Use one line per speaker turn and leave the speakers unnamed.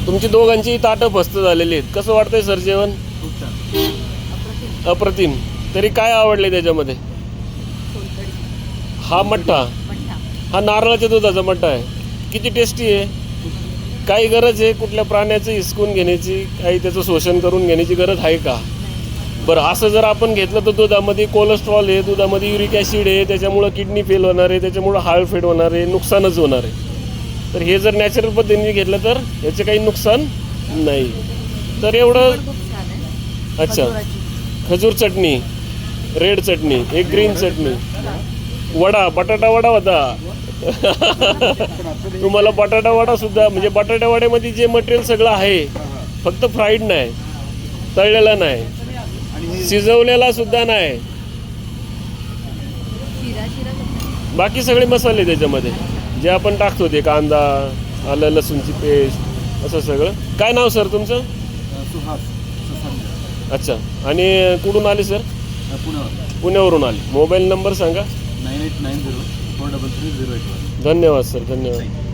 तुमची दोघांची ताटं फस्त झालेली आहेत. कसं वाटतंय सर जेवण?
खूप छान.
अप्रतिम. तरी काय आवडले त्याच्यामध्ये? हा मठ्ठा, हा नारळाच्या दुधाचा मठ्ठा आहे. किती टेस्टी आहे. काही गरज आहे कुठल्या प्राण्याचं हिसकून घेण्याची, काही त्याचं शोषण करून घेण्याची गरज आहे का? बरं, असं जर आपण घेतलं तर दुधामध्ये कोलेस्ट्रॉल आहे, दुधामध्ये युरिक ॲसिड आहे, त्याच्यामुळं किडनी फेल होणार आहे, त्याच्यामुळं हार्ट फेल होणार आहे, नुकसानच होणार आहे. तर हे जर नॅचरल पद्धतीने घेतलं तर याचे काही नुकसान नाही. तर एवढं. अच्छा, खजूर चटणी, रेड चटणी, एक ग्रीन चटणी, वडा, बटाटा वडा होता. तुम्हाला बटाटा वडा सुद्धा, म्हणजे बटाटा वड्यामध्ये जे मटेरियल सगळं आहे, फक्त फ्राईड नाही, तळलेला नाही, शिजवलेला सुद्धा नाही, बाकी सगळे मसाले त्याच्यामध्ये जे आपण टाकतो ते कांदा, आलं लसूणची पेस्ट, असं सगळं. काय नाव सर तुमचं?
सुहास.
अच्छा, आणि कुठून आले सर? पुण्यावरून आले. मोबाईल नंबर सांगा.
9890 433 081.
धन्यवाद सर, धन्यवाद.